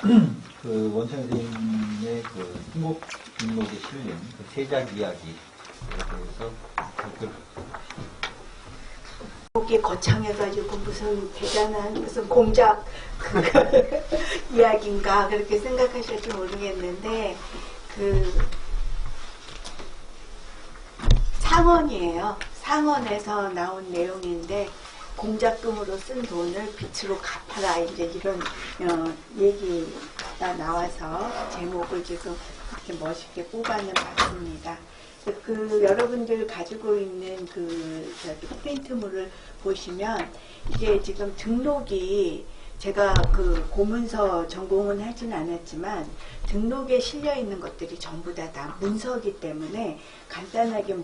그 원창 선생님의 그 신곡 등록에 실린 그 제작 이야기에 대해서 댓글. 목이 거창해가지고 무슨 대단한 무슨 공작 그 이야기인가 그렇게 생각하실지 모르겠는데 그 상언이에요. 상언에서 나온 내용인데 공작금으로 쓴 돈을 빚으로 갚아라 이제 이런 얘기가 나와서 제목을 지금 이렇게 멋있게 뽑아는 봤습니다. 그 여러분들 가지고 있는 그 프린트물을 보시면 이게 지금 등록이 제가 그 고문서 전공은 하진 않았지만 등록에 실려 있는 것들이 전부 다 문서이기 때문에 간단하게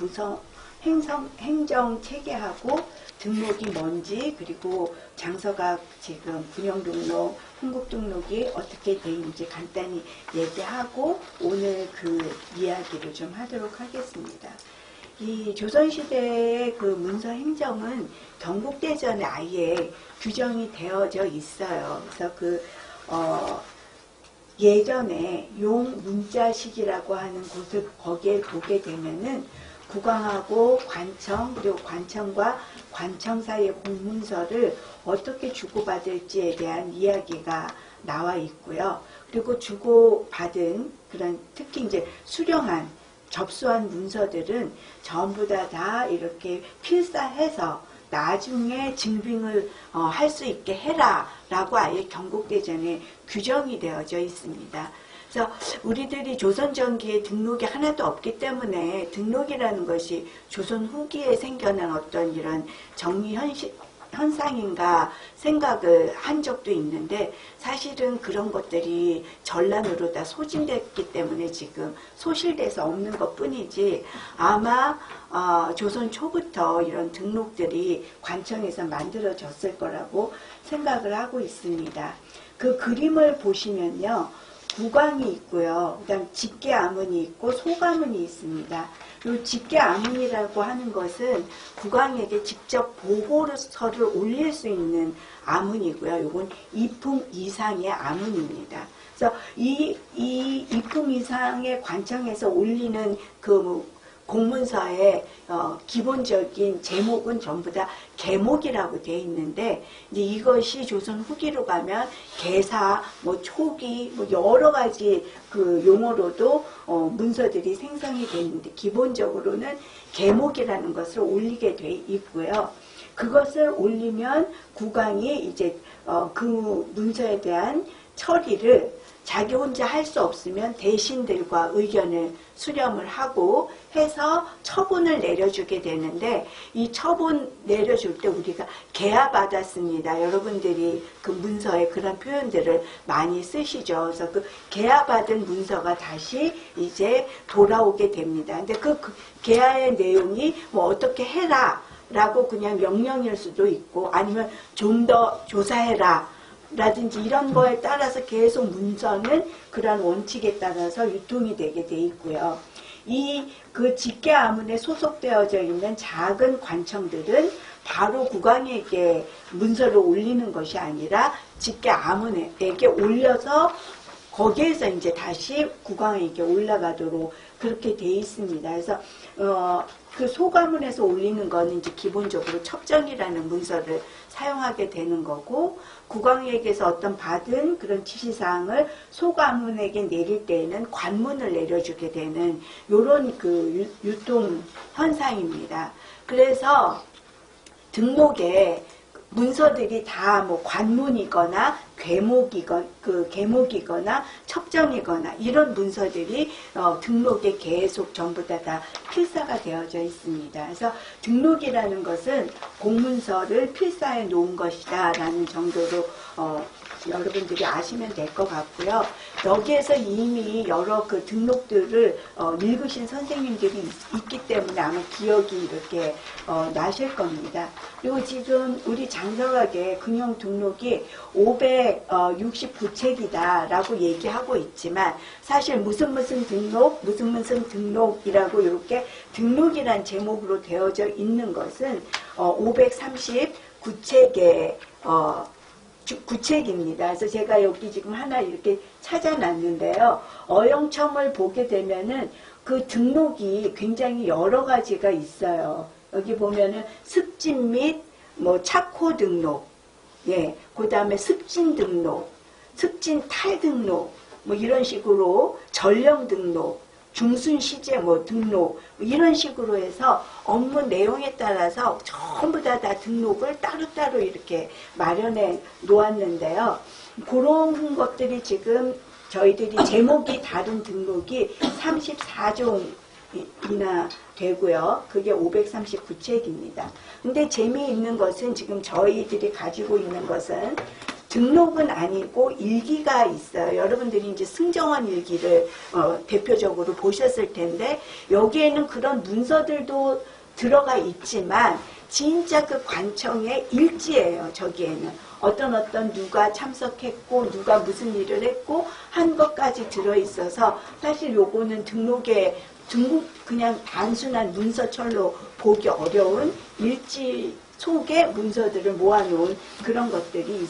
행정 체계하고 등록이 뭔지 그리고 장서각 지금 분영등록, 흥국등록이 어떻게 돼 있는지 간단히 얘기하고 오늘 그 이야기를 좀 하도록 하겠습니다. 이 조선시대의 그 문서 행정은 경국대전에 아예 규정이 되어져 있어요. 그래서 예전에 용문자식이라고 하는 곳을 거기에 보게 되면은 국왕하고 관청 그리고 관청과 관청 사이의 공문서를 어떻게 주고받을지에 대한 이야기가 나와 있고요. 그리고 주고받은 그런 특히 이제 수령한 접수한 문서들은 전부 다 이렇게 필사해서 나중에 증빙을 할 수 있게 해라 라고 아예 경국대전에 규정이 되어져 있습니다. 그래서 우리들이 조선 전기에 등록이 하나도 없기 때문에 등록이라는 것이 조선 후기에 생겨난 어떤 이런 정리 현상인가 생각을 한 적도 있는데 사실은 그런 것들이 전란으로 다 소진됐기 때문에 지금 소실돼서 없는 것 뿐이지 아마 조선 초부터 이런 등록들이 관청에서 만들어졌을 거라고 생각을 하고 있습니다. 그 그림을 보시면요. 국왕이 있고요. 그 다음 직계아문이 있고 소가문이 있습니다. 이 직계아문이라고 하는 것은 국왕에게 직접 보고서를 올릴 수 있는 아문이고요. 이건 이품 이상의 아문입니다. 그래서 이 이품 이상의 관청에서 올리는 그 공문서의 기본적인 제목은 전부 다 계목이라고 되어 있는데 이제 이것이 조선 후기로 가면 계사, 뭐 초기, 뭐 여러 가지 그 용어로도 문서들이 생성이 되는데 기본적으로는 계목이라는 것을 올리게 돼 있고요. 그것을 올리면 국왕이 이제 그 문서에 대한 처리를 자기 혼자 할 수 없으면 대신들과 의견을 수렴을 하고 해서 처분을 내려주게 되는데 이 처분 내려줄 때 우리가 계하받았습니다. 여러분들이 그 문서에 그런 표현들을 많이 쓰시죠. 그래서 그 계하받은 문서가 다시 이제 돌아오게 됩니다. 근데 그 계하의 내용이 뭐 어떻게 해라 라고 그냥 명령일 수도 있고 아니면 좀 더 조사해라 라든지 이런 거에 따라서 계속 문서는 그런 원칙에 따라서 유통이 되게 돼 있고요. 그 직계아문에 소속되어져 있는 작은 관청들은 바로 국왕에게 문서를 올리는 것이 아니라 직계아문에게 올려서 거기에서 이제 다시 국왕에게 올라가도록 그렇게 돼 있습니다. 그래서 그 소가문에서 올리는 거는 이제 기본적으로 첩정이라는 문서를 사용하게 되는 거고 국왕에게서 어떤 받은 그런 지시사항을 소가문에게 내릴 때에는 관문을 내려주게 되는 이런 그 유통 현상입니다. 그래서 등록에 문서들이 다 뭐 관문이거나 계목이거나 첩정이거나 이런 문서들이 등록에 계속 전부 다 필사가 되어져 있습니다. 그래서 등록이라는 것은 공문서를 필사해 놓은 것이다 라는 정도로 여러분들이 아시면 될 것 같고요. 여기에서 이미 여러 그 등록들을 읽으신 선생님들이 있기 때문에 아마 기억이 이렇게 나실 겁니다. 그리고 지금 우리 장서각의 근형 등록이 569책이다 라고 얘기하고 있지만 사실 무슨 등록이라고 이렇게 등록이란 제목으로 되어져 있는 것은 539책의 구책입니다. 그래서 제가 여기 지금 하나 이렇게 찾아놨는데요. 어영첨을 보게 되면은 그 등록이 굉장히 여러 가지가 있어요. 여기 보면은 습진 및 뭐 착호 등록, 예, 그 다음에 습진 등록, 습진 탈 등록, 뭐 이런 식으로 전령 등록, 중순 시제 뭐 등록 뭐 이런 식으로 해서 업무 내용에 따라서 전부 다 등록을 따로따로 이렇게 마련해 놓았는데요. 그런 것들이 지금 저희들이 제목이 다른 등록이 34종이나 되고요. 그게 539책입니다. 근데 재미있는 것은 지금 저희들이 가지고 있는 것은 등록은 아니고 일기가 있어요. 여러분들이 이제 승정원 일기를 대표적으로 보셨을 텐데 여기에는 그런 문서들도 들어가 있지만 진짜 그 관청의 일지예요. 저기에는 어떤 누가 참석했고 누가 무슨 일을 했고 한 것까지 들어있어서 사실 요거는 등록에 그냥 단순한 문서철로 보기 어려운 일지 속에 문서들을 모아놓은 그런 것들이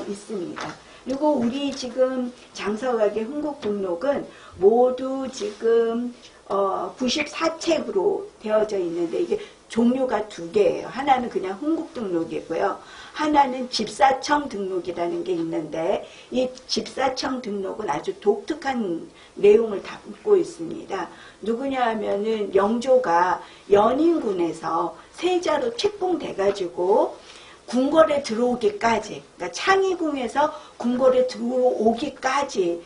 있습니다. 그리고 우리 지금 장서각의 흥국등록은 모두 지금 94책으로 되어져 있는데 이게 종류가 두 개예요. 하나는 그냥 흥국등록이고요. 하나는 집사청 등록이라는 게 있는데 이 집사청 등록은 아주 독특한 내용을 담고 있습니다. 누구냐 하면은 영조가 연인군에서 세자로 책봉돼가지고 궁궐에 들어오기까지, 그러니까 창의궁에서 궁궐에 들어오기까지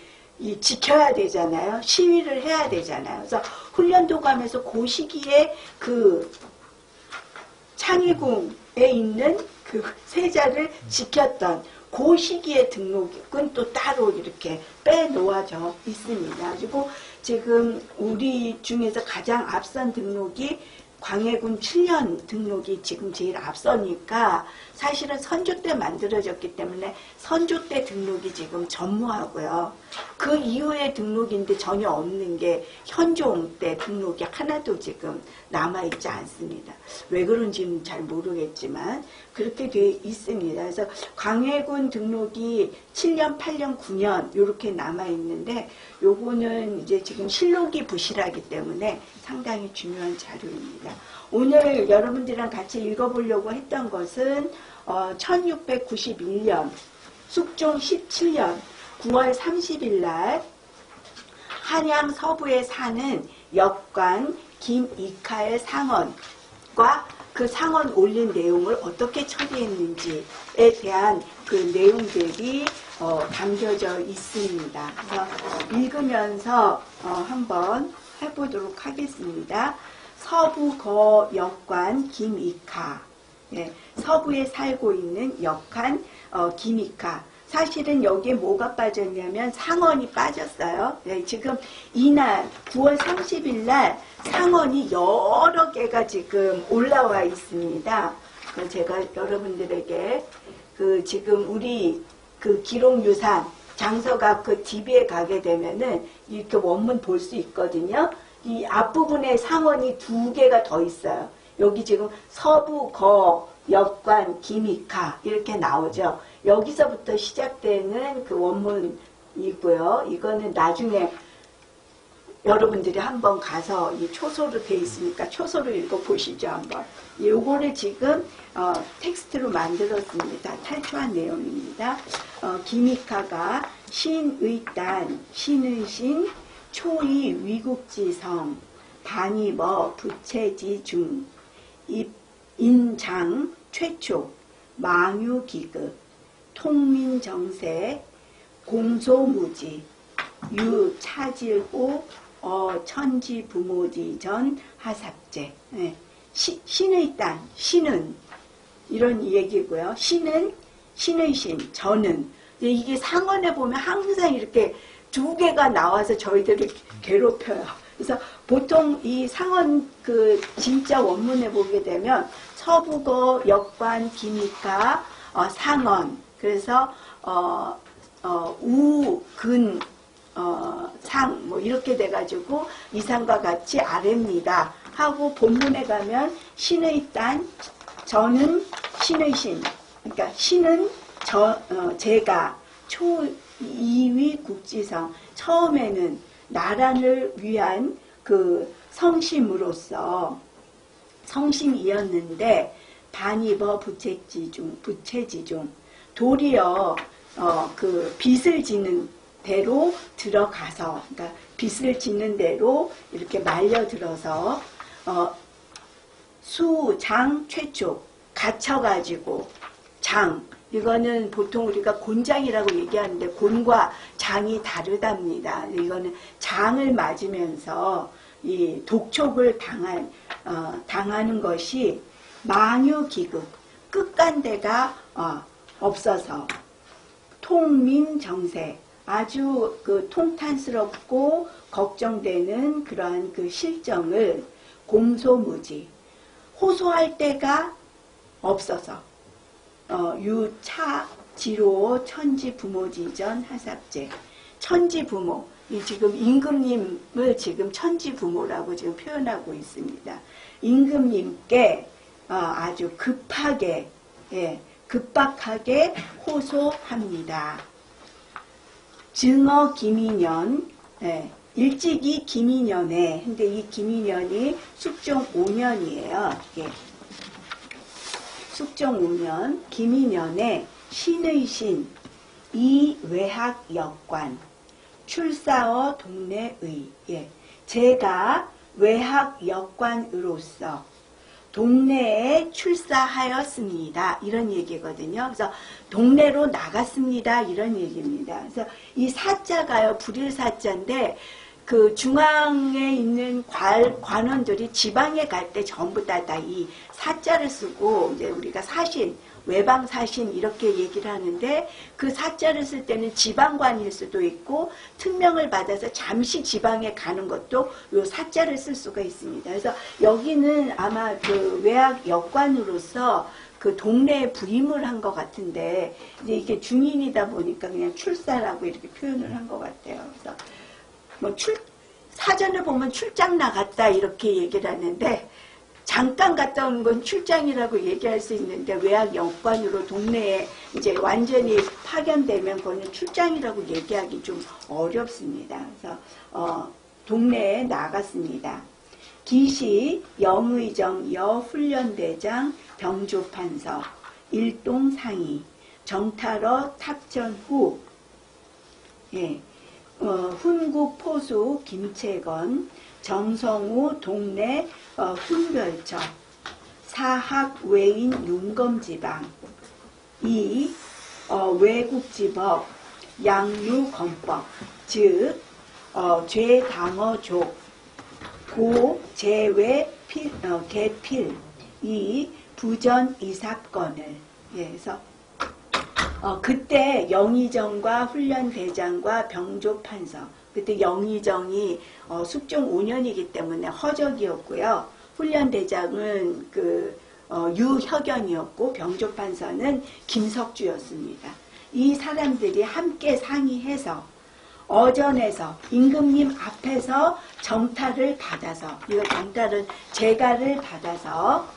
지켜야 되잖아요. 시위를 해야 되잖아요. 그래서 훈련도 가면서 그 시기에 그 창의궁에 있는 그 세자를 지켰던 그 시기의 등록은 또 따로 이렇게 빼놓아져 있습니다. 그리고 지금 우리 중에서 가장 앞선 등록이 광해군 7년 등록이 지금 제일 앞서니까 사실은 선조 때 만들어졌기 때문에 선조 때 등록이 지금 전무하고요. 그 이후의 등록인데 전혀 없는 게 현종 때 등록이 하나도 지금 남아있지 않습니다. 왜 그런지는 잘 모르겠지만 그렇게 돼 있습니다. 그래서 광해군 등록이 7년, 8년, 9년 이렇게 남아있는데 요거는 이제 지금 실록이 부실하기 때문에 상당히 중요한 자료입니다. 오늘 여러분들이랑 같이 읽어보려고 했던 것은 1691년 숙종 17년 9월 30일 날 한양 서부에 사는 역관 김이카의 상언과 그 상언 올린 내용을 어떻게 처리했는지에 대한 그 내용들이 담겨져 있습니다. 그래서 읽으면서 한번 해보도록 하겠습니다. 서부거 역관 김이카, 네, 서부에 살고 있는 역관 김이카. 사실은 여기에 뭐가 빠졌냐면 상언이 빠졌어요. 네, 지금 이날 9월 30일 날 상언이 여러 개가 지금 올라와 있습니다. 제가 여러분들에게 그 지금 우리 그 기록유산 장서각 그 DB에 가게 되면은 이렇게 원문 볼 수 있거든요. 이 앞부분에 상언이 두 개가 더 있어요. 여기 지금 서부거 역관 김이카 이렇게 나오죠. 여기서부터 시작되는 그 원문이고요. 이거는 나중에 여러분들이 한번 가서 이 초소로 돼 있으니까 초소로 읽어보시죠. 한번. 요거를 지금 텍스트로 만들었습니다. 탈초한 내용입니다. 김이카가 신의단, 신의신, 초이 위국지성, 반이버 부채지중, 인장 최초, 망유기급, 통민정세, 공소무지, 유차질호, 천지부모지전 하삽제. 네. 신의 땅, 신은 이런 얘기고요. 신은 신의 신, 저는. 이게 상언에 보면 항상 이렇게 두 개가 나와서 저희들을 괴롭혀요. 그래서 보통 이 상언 그 진짜 원문에 보게 되면 서부거 역관 김이카 상언, 그래서 우근 상 뭐 이렇게 돼가지고 이상과 같이 아래입니다 하고 본문에 가면 신의 땅, 저는 신의 신, 그러니까 신은 제가 초2위 국지성, 처음에는 나라를 위한 그 성심으로서 성심이었는데 반입어 부채지중 도리어 그 빚을 지는 대로 들어가서, 그러니까 빚을 짓는 대로 이렇게 말려들어서 수장 최초 갇혀가지고 장, 이거는 보통 우리가 곤장이라고 얘기하는데 곤과 장이 다르답니다. 이거는 장을 맞으면서 이 독촉을 당하는 것이 망유기급, 끝간데가 없어서 통민정세, 아주 그 통탄스럽고 걱정되는 그러한 그 실정을 공소무지, 호소할 데가 없어서 유차지로 천지부모지전 하삽제, 천지부모, 이 지금 임금님을 지금 천지부모라고 지금 표현하고 있습니다. 임금님께 아주 급하게, 급박하게 호소합니다. 증어 김인년, 일찍이 김인년에, 근데 이 김인년이 숙종 5년이에요. 숙종 5년, 김인년에 신의 신, 이외학 역관, 출사어 동네의, 제가 외학 역관으로서 동네에 출사하였습니다. 이런 얘기거든요. 그래서 동네로 나갔습니다. 이런 얘기입니다. 그래서 이 사자가요, 불일사자인데 그 중앙에 있는 관원들이 지방에 갈 때 전부 다 이 사자를 쓰고 이제 우리가 사신, 외방 사신 이렇게 얘기를 하는데 그 사자를 쓸 때는 지방관일 수도 있고 특명을 받아서 잠시 지방에 가는 것도 요 사자를 쓸 수가 있습니다. 그래서 여기는 아마 그 외학 역관으로서 그 동네에 부임을 한 것 같은데 이제 이게 중인이다 보니까 그냥 출사라고 이렇게 표현을 한 것 같아요. 그래서 뭐 사전을 보면 출장 나갔다 이렇게 얘기를 하는데 잠깐 갔다 온 건 출장이라고 얘기할 수 있는데 외학 역관으로 동네에 이제 완전히 파견되면 그거는 출장이라고 얘기하기 좀 어렵습니다. 그래서 동네에 나갔습니다. 기시 영의정 여훈련대장 병조판서 일동상이 정탈어 탑전 후 훈국포수 김채건 정성우 동네 훈별처 사학 외인 윤검지방 이 외국지법 양유검법 즉 죄당어족 고 제외 개필 이 부전 이삽건을 그래서 그때 영의정과 훈련대장과 병조판서 그때 영의정이 숙종 5년이기 때문에 허적이었고요. 훈련대장은 그 유혁연이었고 병조판서는 김석주였습니다. 이 사람들이 함께 상의해서 어전에서 임금님 앞에서 정탈을 받아서 이거 정탈은 재가를 받아서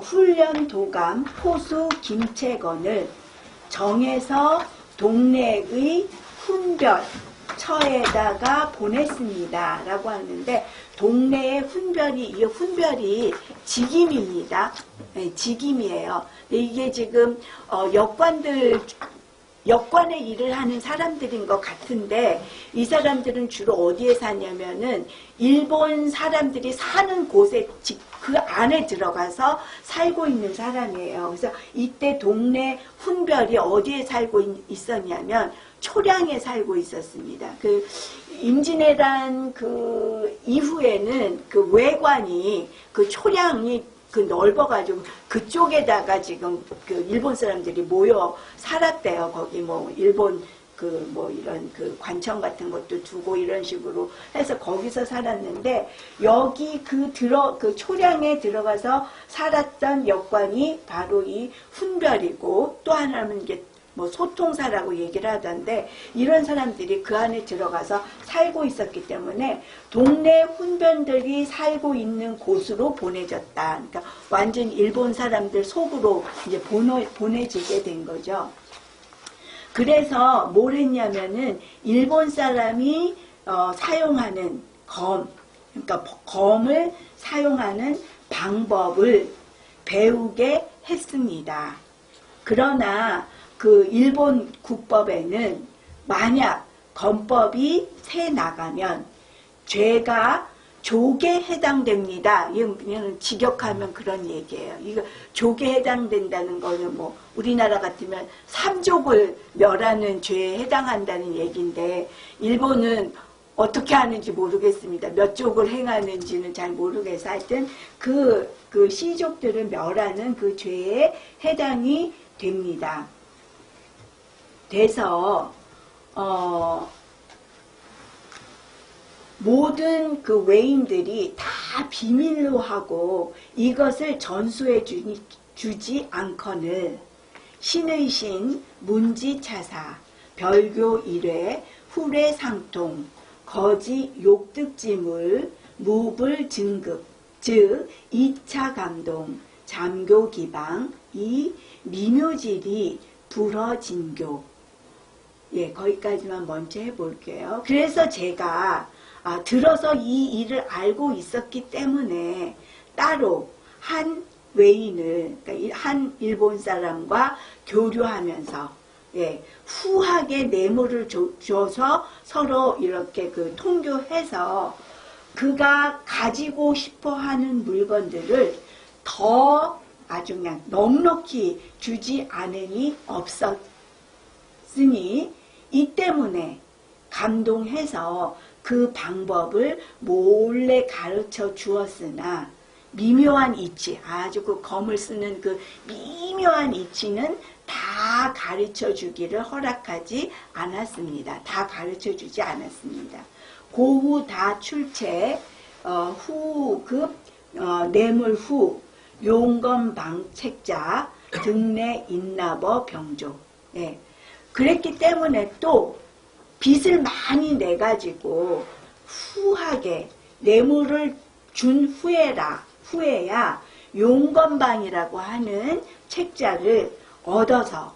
훈련도감 포수 김채건을 정해서 동네의 훈별 처에다가 보냈습니다. 라고 하는데 동네의 훈별이 이 훈별이 직임입니다. 네, 직임이에요. 이게 지금 역관의 일을 하는 사람들인 것 같은데 이 사람들은 주로 어디에 사냐면은 일본 사람들이 사는 곳에 그 안에 들어가서 살고 있는 사람이에요. 그래서 이때 동네 훈별이 어디에 살고 있었냐면 초량에 살고 있었습니다. 그 임진왜란 그 이후에는 그 외관이 그 초량이 그 넓어가지고 그쪽에다가 지금 그 일본 사람들이 모여 살았대요. 거기 뭐 일본 그 뭐 이런 그 관청 같은 것도 두고 이런 식으로 해서 거기서 살았는데 여기 그 초량에 들어가서 살았던 역관이 바로 이 훈별이고 또 하나는 이게 뭐 소통사라고 얘기를 하던데 이런 사람들이 그 안에 들어가서 살고 있었기 때문에 동네 훈변들이 살고 있는 곳으로 보내졌다. 그러니까 완전 일본 사람들 속으로 이제 보내지게 된 거죠. 그래서 뭘 했냐면은 일본 사람이 사용하는 그러니까 검을 사용하는 방법을 배우게 했습니다. 그러나 그 일본 국법에는 만약 검법이 새 나가면 죄가 족에 해당됩니다. 이건 직역하면 그런 얘기예요. 이거 족에 해당된다는 거는 뭐 우리나라 같으면 삼족을 멸하는 죄에 해당한다는 얘기인데 일본은 어떻게 하는지 모르겠습니다. 몇 족을 행하는지는 잘 모르겠어요. 하여튼 그 시족들을 멸하는 그 죄에 해당이 됩니다. 돼서 모든 그 외인들이 다 비밀로 하고 이것을 전수해 주지 않거늘 신의 신, 문지차사, 별교 일회, 후례상통, 거지 욕득지물, 무불 증급, 즉 2차 감동, 잠교 기방, 이 미묘질이 불허진교. 예, 거기까지만 먼저 해볼게요. 그래서 제가 들어서 이 일을 알고 있었기 때문에 따로 한 외인을, 그러니까 한 일본 사람과 교류하면서 예, 후하게 뇌물을 줘서 서로 이렇게 그 통교해서 그가 가지고 싶어 하는 물건들을 더 아주 그냥 넉넉히 주지 않으니 없었으니 이 때문에 감동해서 그 방법을 몰래 가르쳐 주었으나 미묘한 이치, 아주 그 검을 쓰는 그 미묘한 이치는 다 가르쳐 주기를 허락하지 않았습니다. 다 가르쳐 주지 않았습니다. 고후 다 출체, 후급, 뇌물 후, 용검방책자, 등내 인나버 병조. 예. 그랬기 때문에 또 빚을 많이 내가지고 후하게 뇌물을 준 후에야 용검방이라고 하는 책자를 얻어와서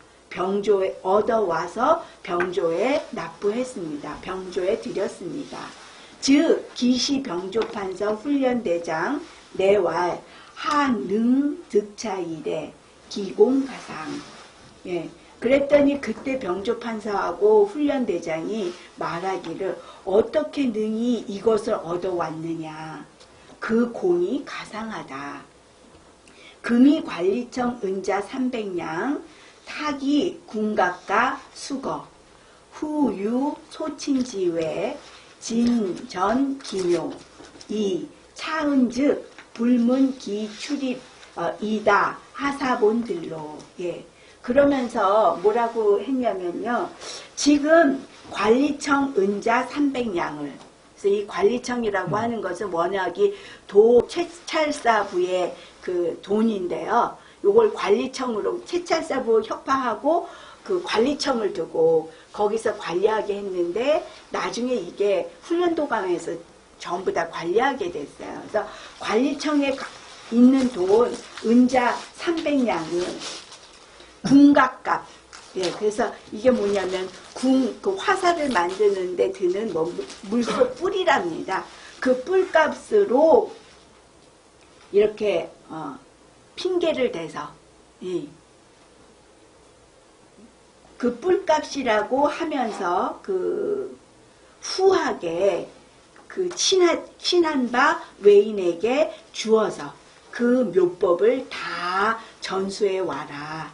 병조에 납부했습니다. 병조에 드렸습니다. 즉 기시 병조판서 훈련대장 내왈 한능 득차일에 기공가상. 예. 그랬더니 그때 병조판사하고 훈련대장이 말하기를 어떻게 능히 이것을 얻어왔느냐. 그 공이 가상하다. 금이 관리청 은자 300량, 타기 군각가 수거, 후유 소친지회, 진전 기묘, 이 차은즉 불문기 출입 이다 하사본들로. 예. 그러면서 뭐라고 했냐면요. 지금 관리청 은자 300량을, 그래서 이 관리청이라고 하는 것은 워낙이 채찰사부의 그 돈인데요. 요걸 관리청으로 채찰사부 협파하고 그 관리청을 두고 거기서 관리하게 했는데 나중에 이게 훈련도감에서 전부 다 관리하게 됐어요. 그래서 관리청에 있는 돈 은자 300량은 군각값. 예, 그래서 이게 뭐냐면 그 화살을 만드는데 드는 뭐 물소 뿔이랍니다. 그 뿔값으로 이렇게 핑계를 대서 그 뿔값이라고 하면서 그 후하게 그 친한 바 외인에게 주어서 그 묘법을 다 전수해 와라.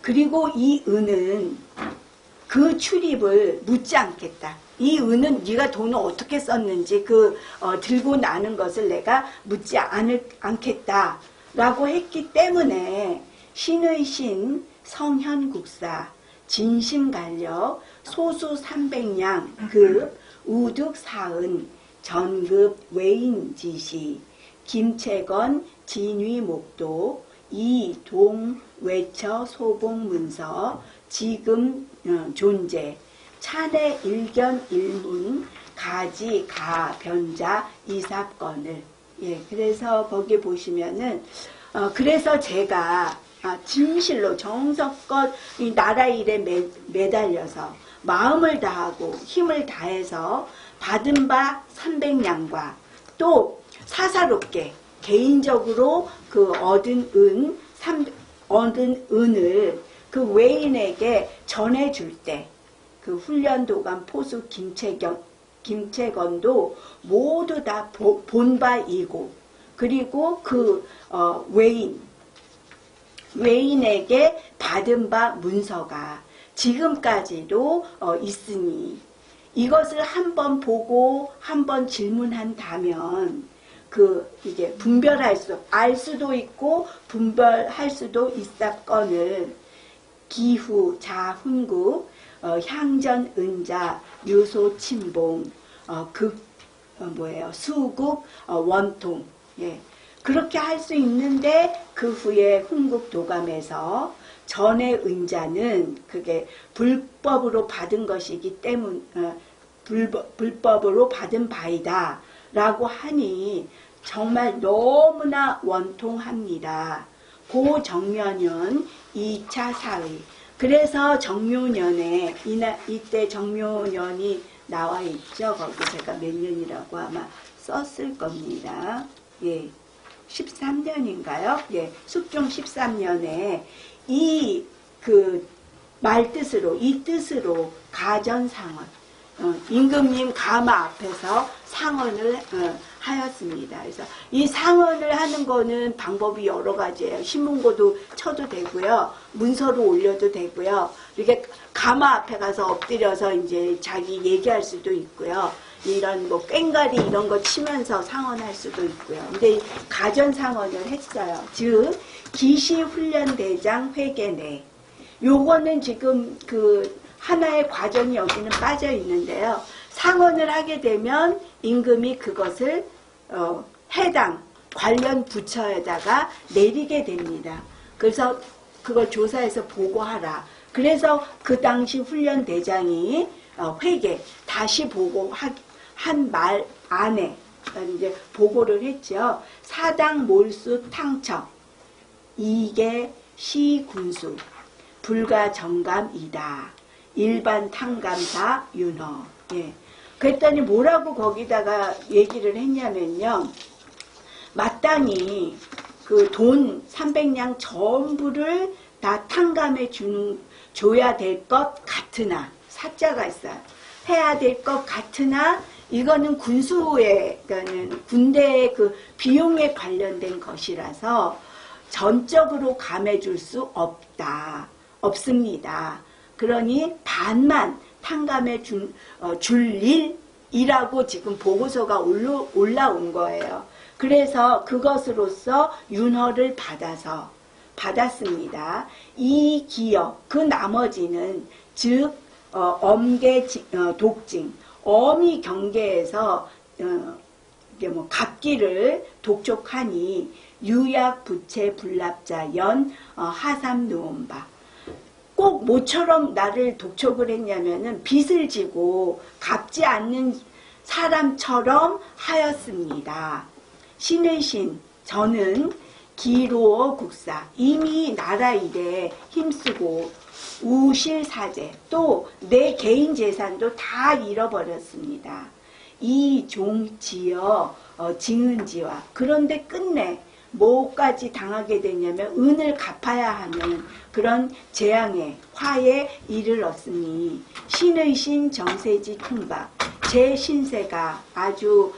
그리고 이 은은 그 출입을 묻지 않겠다. 이 은은 네가 돈을 어떻게 썼는지 들고 나는 것을 내가 묻지 않겠다. 라고 했기 때문에 신의 신 성현국사 진심간력 소수 300량 급 우득 사은 전급 외인지시 김채건 진위목도 이동 외처 소봉문서 지금 존재 찬의 일견 일문 가지 가 변자 이 사건을 예 그래서 거기 보시면은 그래서 제가 진실로 정성껏 이 나라 일에 매달려서 마음을 다하고 힘을 다해서 받은 바 300냥과 또 사사롭게 개인적으로 그 얻은 은을 그 외인에게 전해줄 때 그 훈련도감 포수 김채건도 모두 다 본 바이고 그리고 그 외인에게 받은 바 문서가 지금까지도 있으니 이것을 한번 보고 한번 질문한다면 이게 알 수도 있고 분별할 수도 있사건을 기후 자훈국 향전 은자 유소 침봉 수국 원통 예. 그렇게 할 수 있는데 그 후에 훈국 도감에서 전의 은자는 그게 불법으로 받은 것이기 때문 불법으로 받은 바이다 라고 하니 정말 너무나 원통합니다. 고 정묘년 2차 사의 그래서 정묘년에 이때 정묘년이 나와 있죠. 거기 제가 몇 년이라고 아마 썼을 겁니다. 예, 13년인가요? 예, 숙종 13년에 이 뜻으로 가전상언 임금님 가마 앞에서 상언을 하였습니다. 그래서 이 상언을 하는 거는 방법이 여러 가지예요. 신문고도 쳐도 되고요. 문서로 올려도 되고요. 이렇게 가마 앞에 가서 엎드려서 이제 자기 얘기할 수도 있고요. 이런 꽹과리 이런 거 치면서 상언할 수도 있고요. 근데 가전 상언을 했어요. 즉 기시훈련대장 회계내 요거는 지금 하나의 과정이 여기는 빠져 있는데요. 상언을 하게 되면 임금이 그것을 해당 관련 부처에다가 내리게 됩니다. 그래서 그걸 조사해서 보고하라. 그래서 그 당시 훈련대장이 회계 다시 보고한 말 안에 이제 보고를 했죠. 사당 몰수 탕척 이게 시군수 불가 정감이다. 일반 탕감사 윤허. 예. 그랬더니 뭐라고 거기다가 얘기를 했냐면요. 마땅히 그 돈 300냥 전부를 다 탕감해 줘야 될 것 같으나 사자가 있어요. 해야 될 것 같으나 이거는 군수의 그러니까 군대의 그 비용에 관련된 것이라서 전적으로 감해줄 수 없습니다. 그러니 반만 탕감해 줄 일이라고 지금 보고서가 올라온 거예요. 그래서 그것으로서 윤허를 받았습니다. 이 기역 그 나머지는 즉 엄계 독징 어미 경계에서 이게 갑기를 독촉하니 유약 부채 불납자 연 하삼 누원바 꼭 모처럼 나를 독촉을 했냐면은 빚을 지고 갚지 않는 사람처럼 하였습니다. 신의 신 저는 기로어 국사 이미 나라 일에 힘쓰고 우실사제 또 내 개인 재산도 다 잃어버렸습니다. 이 종지어 징은지와 그런데 끝내 뭐까지 당하게 되냐면 은을 갚아야 하는 그런 재앙에 화에 이르렀으니 신의 신 정세지 통박 제 신세가 아주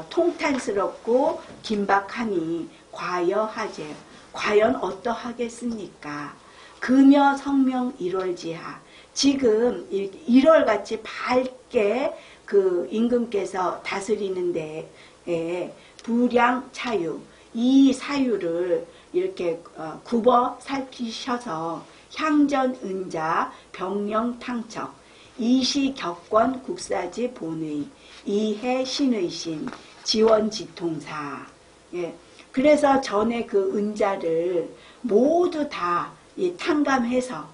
통탄스럽고 긴박하니 과여하제 과연 어떠하겠습니까? 금여 성명 1월지하 지금 1월같이 밝게 그 임금께서 다스리는데 부량 차유 이 사유를 이렇게 굽어 살피셔서 향전 은자 병령 탕척 이시격권 국사지 본의 이해 신의 신 지원지통사 예. 그래서 전에 그 은자를 모두 다 탕감해서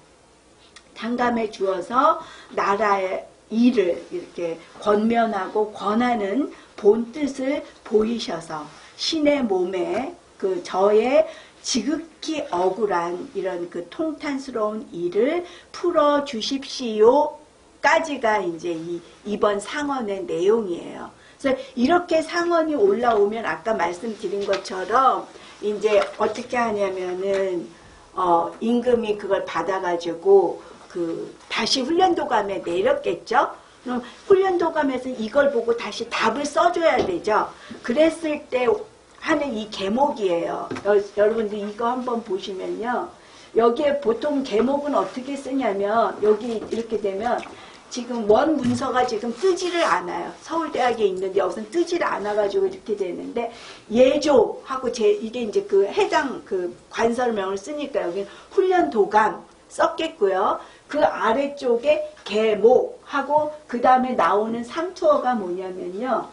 탕감해 주어서 나라의 일을 이렇게 권면하고 권하는 본 뜻을 보이셔서 신의 몸에 그 저의 지극히 억울한 이런 그 통탄스러운 일을 풀어 주십시오. 까지가 이제 이번 상언의 내용이에요. 그래서 이렇게 상언이 올라오면 아까 말씀드린 것처럼 이제 어떻게 하냐면은 임금이 그걸 받아가지고 그 다시 훈련도감에 내렸겠죠. 그럼 훈련도감에서 이걸 보고 다시 답을 써줘야 되죠. 그랬을 때 하는 이 계목이에요. 여러분들 이거 한번 보시면요. 여기에 보통 계목은 어떻게 쓰냐면 여기 이렇게 되면 지금 원 문서가 지금 뜨지를 않아요. 서울대학에 있는데 여기서는 뜨지를 않아가지고 이렇게 되는데 예조하고 이게 이제 그 해당 그 관설명을 쓰니까 여기 훈련도감 썼겠고요. 그 아래쪽에 계목하고 그 다음에 나오는 상투어가 뭐냐면요.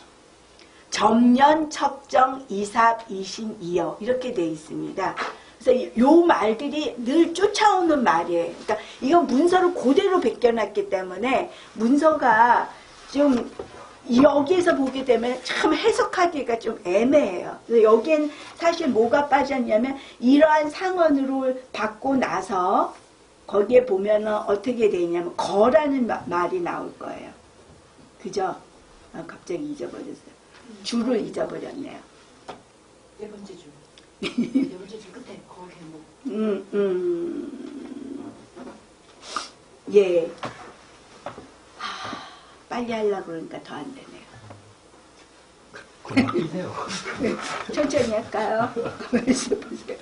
점년, 첩정, 이삽, 이신, 이여 이렇게 돼 있습니다. 그래서 요 말들이 늘 쫓아오는 말이에요. 그러니까 이건 문서를 그대로 베껴놨기 때문에 문서가 좀 여기에서 보게 되면 참 해석하기가 좀 애매해요. 그래서 여기엔 사실 뭐가 빠졌냐면 이러한 상언으로 받고 나서 거기에 보면은 어떻게 되냐면 거라는 말이 나올 거예요. 그죠? 갑자기 잊어버렸어요. 줄을 잊어버렸네요. 네 번째 줄. 네 번째 줄 끝에 거 계목. 예. 빨리 하려고 그러니까 더 안 되네요. 그만 끼세요. 천천히 할까요? 가만히 있어보세요.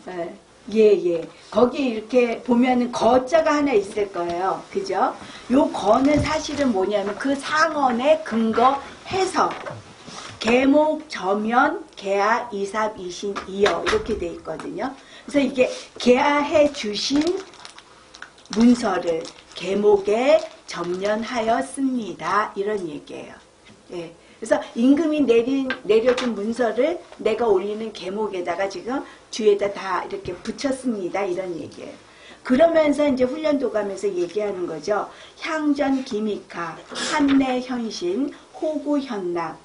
네. 예. 거기 이렇게 보면은 거자가 하나 있을 거예요. 그죠? 요 거는 사실은 뭐냐면 그 상언의 근거 해석. 계목, 저면, 계하, 이삽, 이신, 이여 이렇게 돼 있거든요. 그래서 이게 계하해 주신 문서를 계목에 점련하였습니다. 이런 얘기예요. 예. 그래서 임금이 내려준 문서를 내가 올리는 계목에다가 지금 뒤에다 다 이렇게 붙였습니다. 이런 얘기예요. 그러면서 이제 훈련도감에서 얘기하는 거죠. 향전 기미카, 한내 현신, 호구 현납,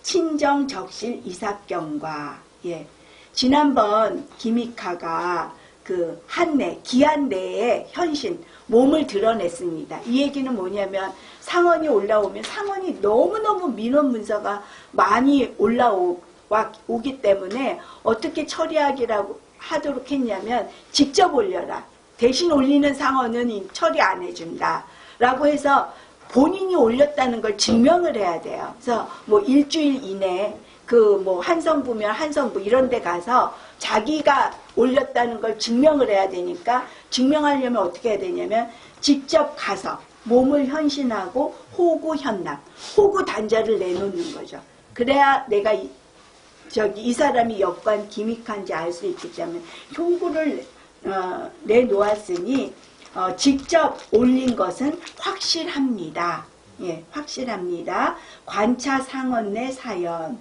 친정 적실 이삭경과 예. 지난번 기미카가 그 한내, 기한내의 현신, 몸을 드러냈습니다. 이 얘기는 뭐냐면 상언이 올라오면 상언이 너무너무 민원 문서가 많이 오기 때문에 어떻게 하도록 했냐면 직접 올려라. 대신 올리는 상언은 처리 안 해준다. 라고 해서 본인이 올렸다는 걸 증명을 해야 돼요. 그래서 뭐 일주일 이내에 그 뭐 한성부면 한성부 이런 데 가서 자기가 올렸다는 걸 증명을 해야 되니까 증명하려면 어떻게 해야 되냐면 직접 가서 몸을 현신하고 호구 현납, 호구 단자를 내놓는 거죠. 그래야 내가 이 사람이 역관 기믹한지 알 수 있기 때문에 호구를 내놓았으니 직접 올린 것은 확실합니다. 예, 확실합니다. 관차 상언의 사연.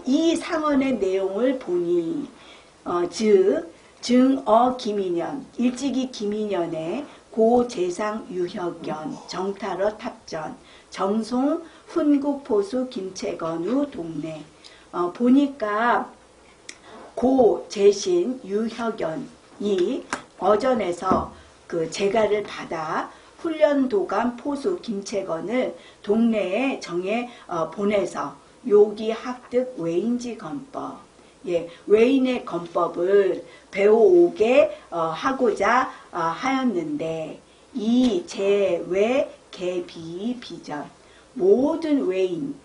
이 상언의 내용을 보니 증어 기민년, 일찍이 기민년에 고재상 유혁연, 정탈어 탑전, 정송 훈국포수 김채건우 동네. 보니까 고재신 유혁연이 어전에서 그 재가를 받아 훈련도감 포수 김채건을 동네에 정해 보내서 요기 학득 외인지 건법, 예, 외인의 건법을 배워오게 하고자 하였는데 이 제외 개비 비전 모든 외인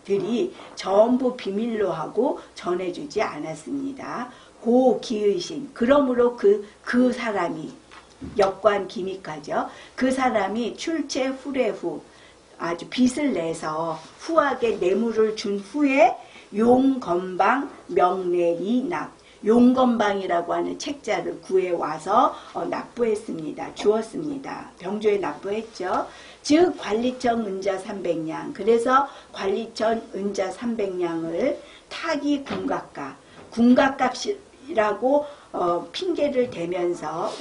들이 전부 비밀로 하고 전해주지 않았습니다. 고 기의신 그러므로 그 사람이 역관 기미까죠. 그 사람이 출제 후례 후 아주 빚을 내서 후하게 뇌물을 준 후에 용건방 명례이 납 용건방이라고 하는 책자를 구해와서 납부했습니다. 주었습니다. 병조에 납부했죠. 즉 관리천 은자 300냥 그래서 관리천 은자 300냥을 타기 궁각가 궁각값이라고 핑계를 대면서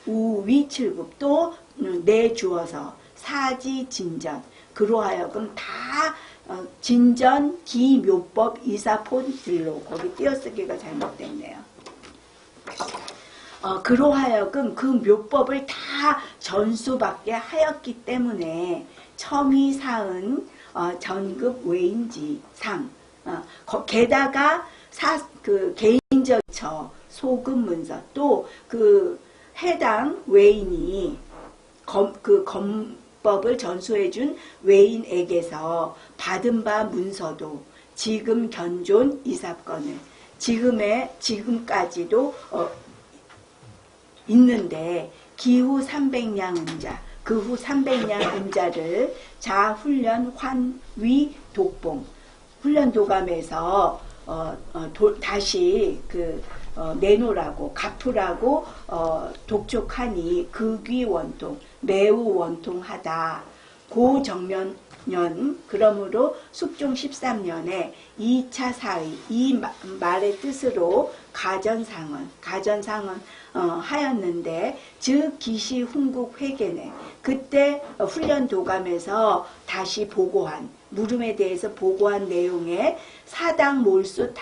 우위칠급 또 내주어서 사지진전 그로하여금 다 진전 기묘법 이사폰들로 거기 띄어쓰기가 잘못됐네요. 그로하여금 그 묘법을 다 전수받게 하였기 때문에 첨의사은 전급 외인지상 게다가 그 개인적 소급 문서 또 그 해당 외인이 그 검법을 전수해준 외인에게서 받은 바 문서도 지금 견존 이 사건을 지금까지도 있는데 기후 300량 은자 그 후 300량 은자를 자훈련 환위 독봉 훈련 도감에서 다시 내놓으라고 갚으라고 독촉하니 극위 원통 매우 원통하다. 고 정면년 그러므로 숙종 13년에 2차 사의 이 말의 뜻으로 가전상언 하였는데 즉 기시 훈국 회계네 그때 훈련 도감에서 다시 보고한 물음에 대해서 보고한 내용의 사당 몰수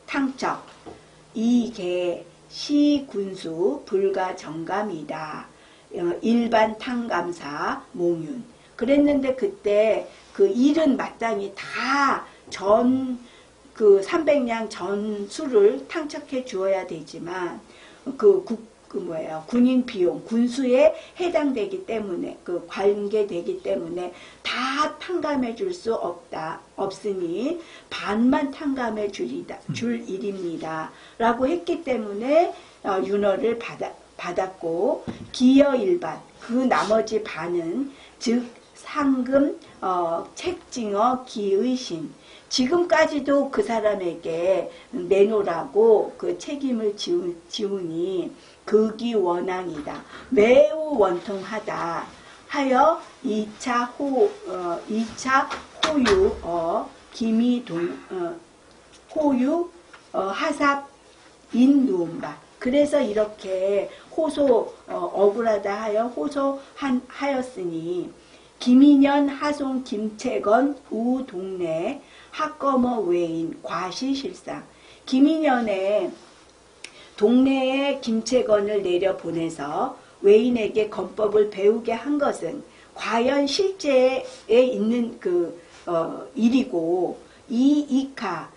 탕적 이계 시군수 불가 정감이다. 일반 탕감사 몽윤 그랬는데 그때 그 일은 마땅히 다 그 300량 전수를 탕척해 주어야 되지만 군인 비용 군수에 해당되기 때문에 그 관계되기 때문에 다 탕감해 줄 수 없으니 반만 탕감해 줄 일입니다 라고 했기 때문에 윤허를 받았고 기여 일반 그 나머지 반은 즉 상금 책징어 기의신 지금까지도 그 사람에게 내놓으라고 그 책임을 지우니 극이 원앙이다. 매우 원통하다. 하여 2차 호유 기미 호유 하삽 인누음바 그래서 이렇게 억울하다 하여 호소하였으니 김인현 하송 김채건 우동래 학거머 외인 과시실상 김인현의 동네에 김채건을 내려보내서 외인에게 검법을 배우게 한 것은 과연 실제에 있는 일이고 이이카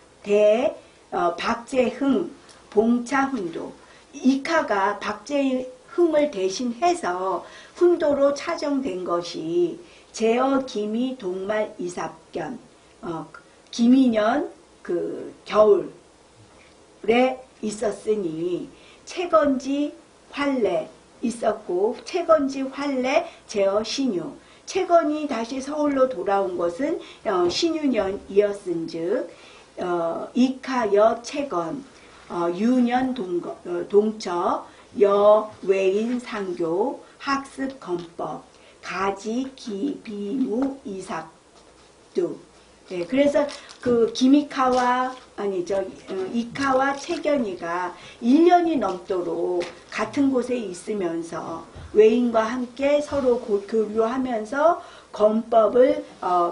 박재흥 봉차훈도 이카가 박재흥을 대신해서 훈도로 차정된 것이 제어 기미 동말 이삽견 김인현 겨울에 있었으니 채건지 활례 있었고 채건지 활례 제어 신유 채건이 다시 서울로 돌아온 것은 신유년이었은즉 이카여 채건 유년 동처 여외인 상교 학습 검법 가지 기비무 이삭두 네, 그래서 그 이카와 채견이가 1년이 넘도록 같은 곳에 있으면서 외인과 함께 서로 교류하면서 검법을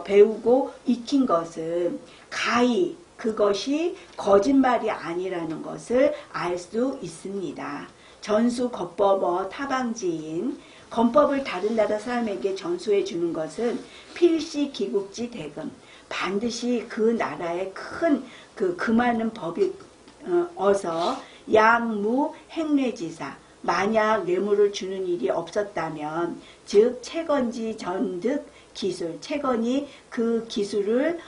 배우고 익힌 것은 가히 그것이 거짓말이 아니라는 것을 알 수 있습니다. 전수 겁법어 타방지인 검법을 다른 나라 사람에게 전수해 주는 것은 필시 기국지 대금 반드시 그 나라의 그 많은 법이 어서 양무 행례지사 만약 뇌물을 주는 일이 없었다면 즉 채건지 전득 기술 채건이 그 기술을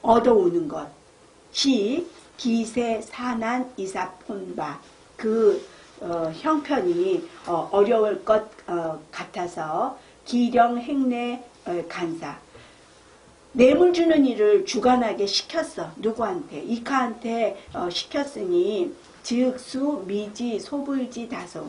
얻어오는 것이 기세 산한 이사폰바 그 형편이 어려울 것 같아서 기령 행례 간사 뇌물 주는 일을 주관하게 시켰어. 누구한테? 이카한테 시켰으니 즉수 미지 소불지 다소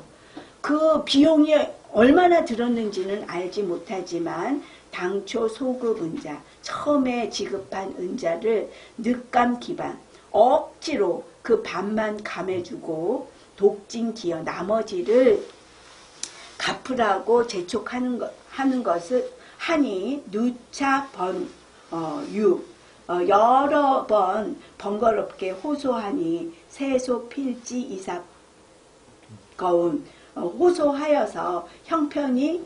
그 비용이 얼마나 들었는지는 알지 못하지만 당초 소급 은자 처음에 지급한 은자를 늦감 기반 억지로 그 반만 감해주고 독진 기여 나머지를 갚으라고 하는 것을 하니 누차 여러 번 번거롭게 호소하니 세소 필지 이사거운 호소하여서 형편이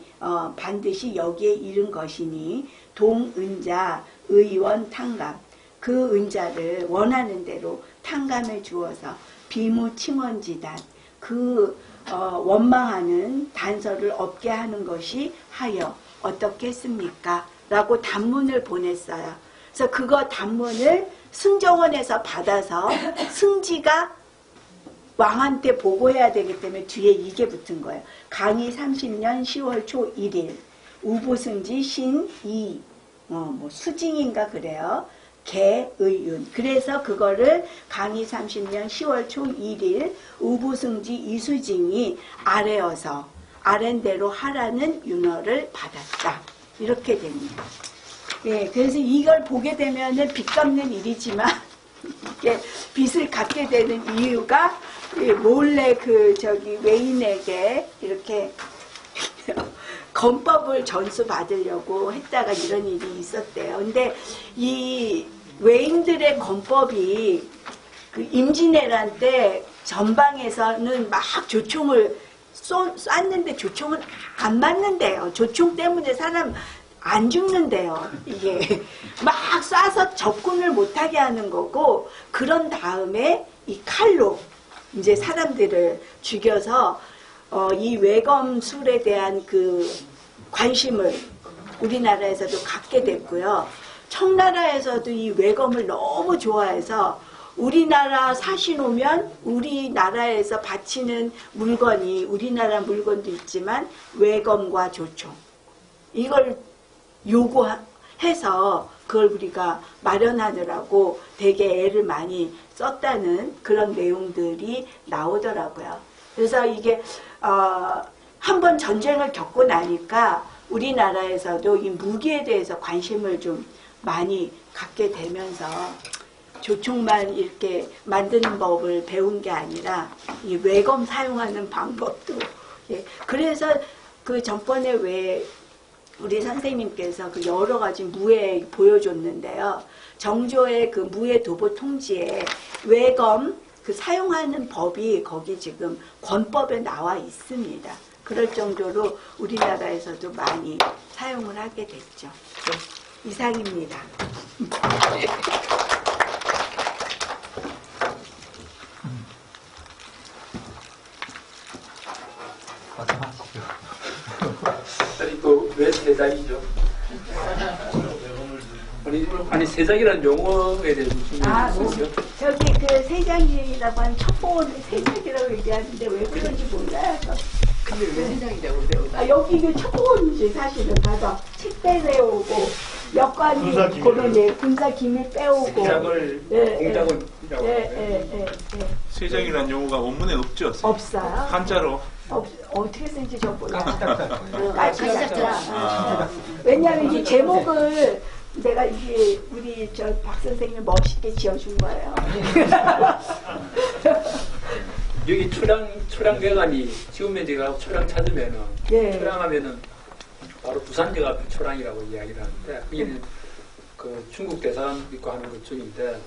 반드시 여기에 이른 것이니 동은자 의원 탕감 그 은자를 원하는 대로 탕감해 주어서 비무칭언지단 그 원망하는 단서를 없게 하는 것이 하여 어떻게 했습니까? 라고 단문을 보냈어요. 그래서 그거 단문을 승정원에서 받아서 승지가 왕한테 보고해야 되기 때문에 뒤에 이게 붙은 거예요. 강희 30년 10월 초 1일 우부승지 신이 수징인가 그래요. 개의윤. 그래서 그거를 강희 30년 10월 초 1일 우부승지 이수징이 아랜대로 하라는 윤허를 받았다. 이렇게 됩니다. 예, 그래서 이걸 보게 되면은 빚 갚는 일이지만 이게 빚을 갚게 되는 이유가 몰래 외인에게 이렇게 건법을 전수 받으려고 했다가 이런 일이 있었대요. 근데 이 외인들의 건법이 그 임진왜란 때 전방에서는 막 조총을 쐈는데 조총은 안 맞는데요. 조총 때문에 사람 안 죽는데요. 이게 막 쏴서 접근을 못하게 하는 거고 그런 다음에 이 칼로 이제 사람들을 죽여서 이 외검술에 대한 그 관심을 우리나라에서도 갖게 됐고요. 청나라에서도 이 외검을 너무 좋아해서 우리나라 사신 오면 우리나라에서 바치는 물건이 우리나라 물건도 있지만 외검과 조총 이걸 요구해서 그걸 우리가 마련하느라고 되게 애를 많이 썼다는 그런 내용들이 나오더라고요. 그래서 이게 한번 전쟁을 겪고 나니까 우리나라에서도 이 무기에 대해서 관심을 좀 많이 갖게 되면서 조총만 이렇게 만드는 법을 배운 게 아니라 이 외검 사용하는 방법도 그래서 그 전번에 왜 우리 선생님께서 그 여러 가지 무예 보여줬는데요. 정조의 그 무예 도보 통지에 외검 그 사용하는 법이 거기 지금 권법에 나와 있습니다. 그럴 정도로 우리나라에서도 많이 사용을 하게 됐죠. 이상입니다. 왜 세작이죠? 아니 세작이라는 용어에 대해서 무슨 얘기있어요? 저기 그 세작이라고 하는 첩보원을 세작이라고 얘기하는데 왜 그런지 몰라요. 근데 왜 세상이냐고 배우다. 여기 이게 첩보원이지 사실은 가서 책 빼내오고 여관이 그런 군사 기밀 빼오고 세작을 공작원이라고 하는데 세작이라는 용어가 원문에 없죠? 없어요. 한자로 어떻게 쓴지 저 몰라. 까치작자. 왜냐하면 이 제목을 내가 이게 우리 저 박 선생님 멋있게 지어준 거예요. 여기 초량회관이 지우면 제가 초량 찾으면은 초량하면은 바로 부산역 앞에 초량이라고 이야기를 하는데 여기는 그 중국 대사관 있고 하는 그쪽인데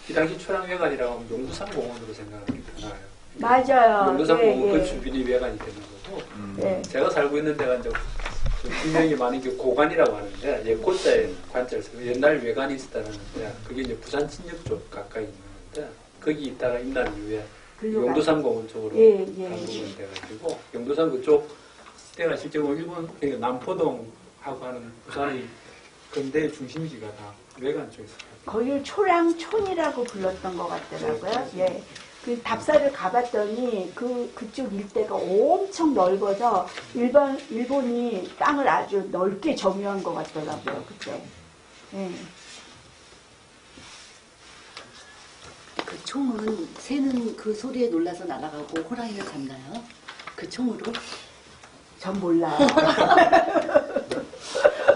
이 당시 초량회관이라고 하면 용두산 공원으로 생각하는 게 편해요. 맞아요. 용두산 공원 그 주변이 회관이 되는 거고 제가 살고 있는 데가 이제 분명히 많은 게 고관이라고 하는데 옛고자에 관자를 쓰고 옛날 외관이 있었다는데 그게 이제 부산 친역 쪽 가까이 있는데 거기 있다가 임난 이후에 용두산 공원 쪽으로 단부분이 돼가지고 용두산 그쪽 때가 실제로 일본 그러니까 남포동하고 하는 부산의 근대 중심지가 다 외관 쪽에 있어요. 거기를 초량촌이라고 불렀던 것 같더라고요. 예. 그 답사를 가봤더니 그쪽 일대가 엄청 넓어서 일본이 땅을 아주 넓게 점유한 것 같더라고요. 그때. 예. 그 총은 새는 그 소리에 놀라서 날아가고 호랑이가 잡나요? 그 총으로? 전 몰라요.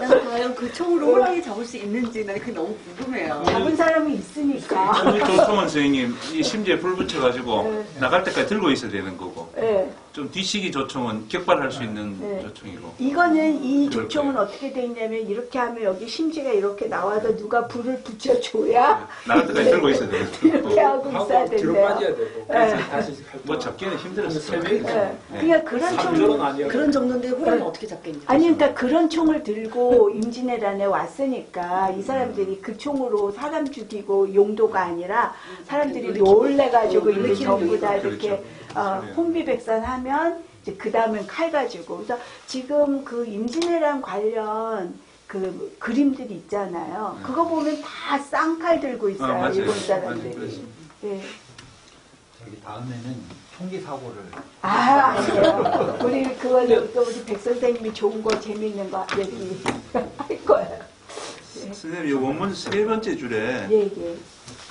난 과연 그 그 총으로 호랑이 잡을 수 있는지 난 그게 너무 궁금해요. 잡은 사람이 있으니까. 우리 조성원 선생님 이 심지에 불 붙여가지고 네. 나갈 때까지 들고 있어야 되는 거고 네. 좀 뒤치기 조총은 격발할 수 있는 네. 조총이고 이거는 이 그럴 조총은 거예요. 어떻게 돼 있냐면 이렇게 하면 여기 심지가 이렇게 나와서 누가 불을 붙여줘야 나갈 때까지 들고 있어야 되는 이렇게 하고 있어야 하고 뒤로 된대요. 빠져야 되고 그래서 다시 할 뭐 거. 잡기는 힘들었을 세 거예요. 명이서. 네. 네. 그냥 그런 삼조는 총 아니야. 그런 정도인데 호랑이 어떻게 잡겠냐. 아니 그러니까 그런 총을 들고 임진왜란에 왔으니까 이 사람들이 그 총으로 사람 죽이고 용도가 아니라 사람들이 놀래가지고 이렇게 전부 다 이렇게 혼비백산하면 이제 그 다음엔 칼 가지고 그래서 지금 그 임진왜란 관련 그 그림들이 있잖아요. 그거 보면 다 쌍칼 들고 있어요. 맞아요. 일본 맞아요. 사람들이. 그렇습니다. 예. 저기 다음에는 총기 사고를 아니에요. 우리 그걸로 또 우리 백 선생님이 좋은 거 재밌는 거 얘기 할 거예요. 선생님 이 원문 세 번째 줄에 예, 예.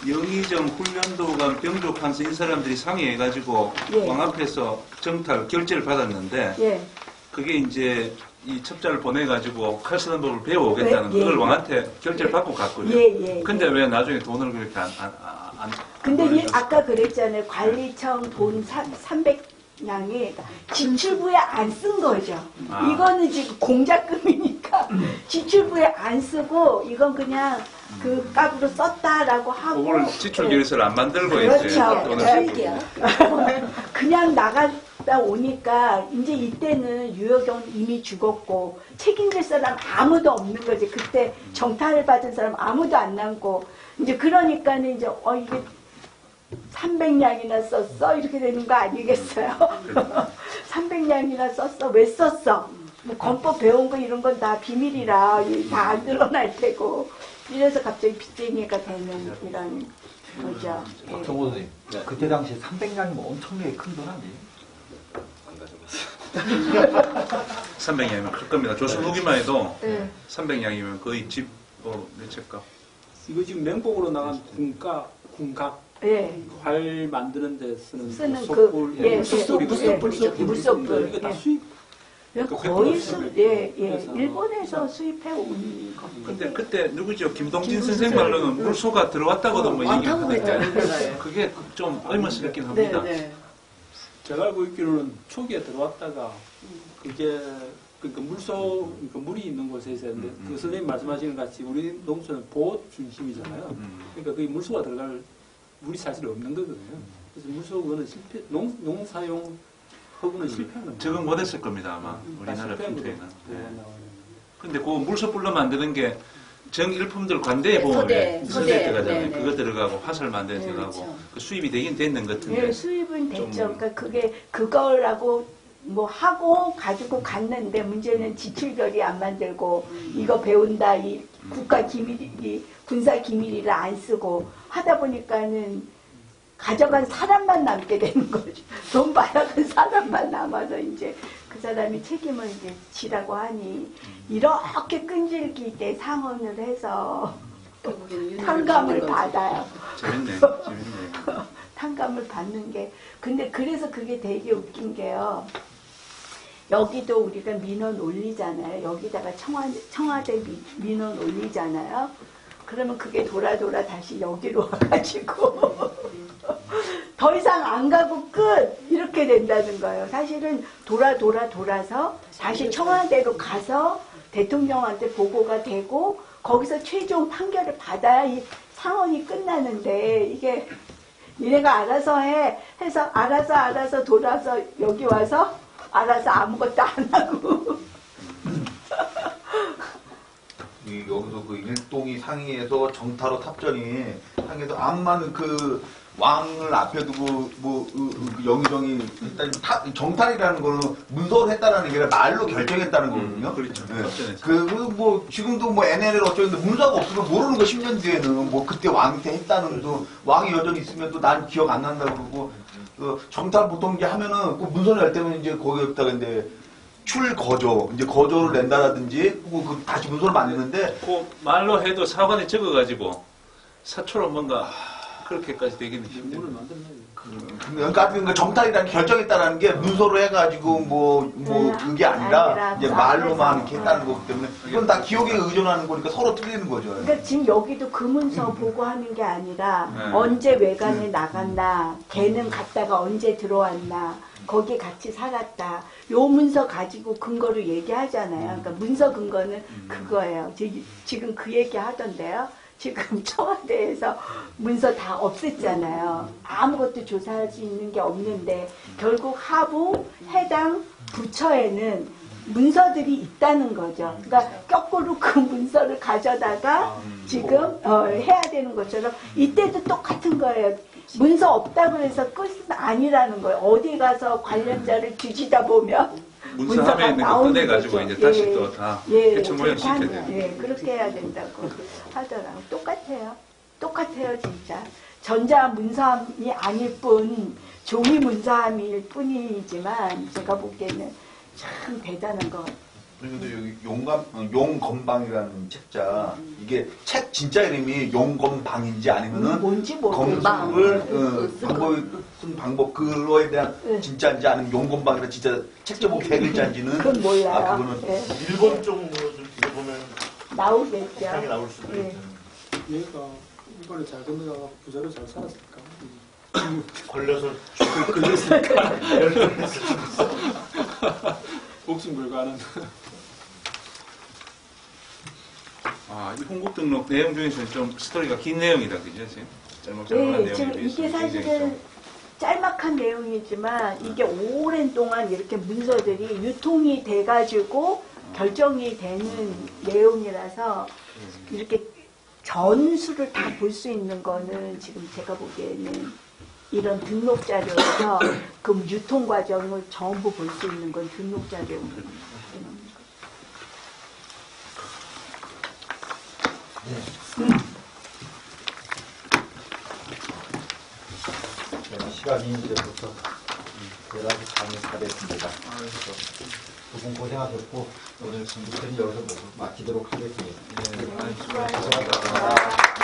영의정 훈련도관 병조 판서 이 사람들이 상의해가지고 예. 왕 앞에서 정탈 결재를 받았는데 예. 그게 이제 이 첩자를 보내가지고 칼 쓰는 법을 배워오겠다는 예, 예. 그걸 왕한테 결재를 받고 갔거든요. 예, 예, 근데 왜 나중에 돈을 그렇게 안 근데 이 보내줬을까? 아까 그랬잖아요. 관리청 돈 300냥이 지출부에 안 쓴 거죠. 아. 이거는 지금 공작금이니까 지출부에 안 쓰고 이건 그냥 그 값으로 썼다라고 하고 그걸 지출 결의서를 안 만들고 그렇죠. 이제 돈을 네. 얘기야. 그냥 나갔다 오니까 이제 이때는 유효경 이미 죽었고 책임질 사람 아무도 없는 거지. 그때 정탈을 받은 사람 아무도 안 남고 이제 그러니까는 이제 이게 300냥이나 썼어 이렇게 되는 거 아니겠어요? 300냥이나 썼어 왜 썼어? 뭐 권법 배운 거 이런 건 다 비밀이라 다 안 드러날 테고 이래서 갑자기 빚쟁이가 되는 이런 거죠. 박정호 선생님 그때 당시 300냥이면 엄청나게 큰 돈 아니에요? 300냥이면 클 겁니다. 조선후기만 해도 네. 300냥이면 거의 집 몇 채값. 이거 지금 맹목으로 나간 군각 예. 활 만드는 데 쓰는 그, 예, 무속불이죠. 무속불. 이거 다 예. 수입 거의 일본에서 수입해 온 거. 근데 그때 누구죠? 김동진 선생 말로는 물소가 들어왔다고도 뭐 많다고 얘기를 그랬잖아요. 하는데 그게 좀 의문스럽긴 합니다. 네. 제가 알고 있기로는 초기에 들어왔다가 그게 그러니까 물이 있는 곳에 있었는데 그 선생님 말씀하시는 같이 우리 농촌은 보호 중심이잖아요. 그러니까 그 물소가 들어갈 물이 사실 없는 거거든요. 그래서 물소는 실패 농사용 허브는 실패하는 거예요. 적응 못했을 겁니다 아마 우리나라 실패한 평소에는. 거죠. 네. 근데 그 물소불로 만드는 게 정일품들 관대에 보면 서대, 서대 들어가잖아요. 네, 네. 그거 들어가고 화살 만드는 네, 들어가고 그렇죠. 그 수입이 되긴 됐는 것 같은데 예, 수입은 됐죠. 좀- 그러니까 그게 그거라고 뭐 하고 가지고 갔는데 문제는 지출결이 안 만들고 이거 배운다 이 국가 기밀이 군사 기밀이를 안 쓰고 하다 보니까는 가져간 사람만 남게 되는 거죠. 돈 받아간 사람만 남아서 이제 그 사람이 책임을 이제 지라고 하니 이렇게 끈질기 있게 상언을 해서 결국에는 윤회를 탕감을 받는 거지. 받아요. 재밌네. 재밌네. 탕감을 받는 게 근데 그래서 그게 되게 웃긴 게요. 여기도 우리가 민원 올리잖아요. 여기다가 청와대 민원 올리잖아요. 그러면 그게 돌아 다시 여기로 와가지고 더 이상 안 가고 끝 이렇게 된다는 거예요. 사실은 돌아서 다시 청와대로 가서 대통령한테 보고가 되고 거기서 최종 판결을 받아야 이 상원이 끝나는데 이게 니네가 알아서 해서 알아서 돌아서 여기 와서 알아서 아무것도 안 하고 여기서 그 일동이 상의해서 정타로 탑전이 상의해서 암만 그 왕을 앞에 두고 영의정이 했다 정탈이라는 거는 문서로 했다라는 게 아니라 말로 결정했다는 거거든요. 그렇죠. 네. 탑전했어요. 지금도 뭐 NLL 어쩌는데 문서가 없으면 모르는 거 10년 뒤에는 뭐 그때 왕한테 했다는 것도 왕이 여전히 있으면 또 난 기억 안 난다 그러고 정탈 보통 이제 하면은 그 문서를 낼 때는 이제 거기에다가 이제 출거조 이제 거조를 낸다라든지 그 다시 문서를 만드는데 그 말로 해도 사관에 적어가지고 사초로 뭔가 그렇게까지 되기는 힘들어요. 명문을 만들어야 돼요. 그러니까 정탈이라는 게 결정했다라는 게 문서로 해가지고 그게 아니라 이제 말로만 이렇게 했다는 거기 때문에 이건 다 기억에 의존하는 거니까 서로 틀리는 거죠. 그러니까 지금 여기도 그 문서 보고하는 게 아니라 언제 외관에 나갔나, 걔는 갔다가 언제 들어왔나, 거기 같이 살았다. 요 문서 가지고 근거를 얘기하잖아요. 그러니까 문서 근거는 그거예요. 지금 그 얘기 하던데요. 지금 청와대에서 문서 다 없앴잖아요. 아무것도 조사할 수 있는 게 없는데 결국 하부 해당 부처에는 문서들이 있다는 거죠. 그러니까 거꾸로 그 문서를 가져다가 지금 해야 되는 것처럼 이때도 똑같은 거예요. 문서 없다고 해서 끝은 아니라는 거예요. 어디 가서 관련자를 뒤지다 보면 문서함에 있는 거 꺼내가지고 이제 다시 또 다 해체 모양 시켜야 돼요. 예, 그렇게 해야 된다고 하더라고요. 똑같아요, 진짜. 전자 문서함이 아닐 뿐, 종이 문서함일 뿐이지만, 제가 보기에는 참 대단한 것 같아요. 그리고 여기 용건방이라는 책자, 이게 책 진짜 이름이 용건방인지 아니면은 뭔지 모르겠어요. 검술을 쓴 방법 그거에 대한 진짜인지 아니면 용건방이라 진짜 책 제목이 대글자인지는 그건 몰라요. 그거는 예. 일본 쪽 좀 보면 나오겠죠. 상이 나올 수도 예. 있는. 얘가 이번에 잘 건너다가 부자로 잘 살았을까? 걸려서 걸렸으니까 목숨 걸고 하는. 아, 이 홍국 등록 내용 중에서는 좀 스토리가 긴 내용이다, 그죠? 지금? 짤막짤막한 네, 내용이 지금 이게 사실은 짤막한 내용이지만 이게 오랜 동안 이렇게 문서들이 유통이 돼가지고 결정이 되는 내용이라서 이렇게 전수를 다 볼 수 있는 거는 지금 제가 보기에는 이런 등록 자료에서 그 유통 과정을 전부 볼 수 있는 건 등록 자료입니다. 시간이 이제부터 11시 반이 다 됐습니다. 두 분 고생하셨고 오늘 공부는 여기서 마치도록 하겠습니다. 네, 수고하셨습니다.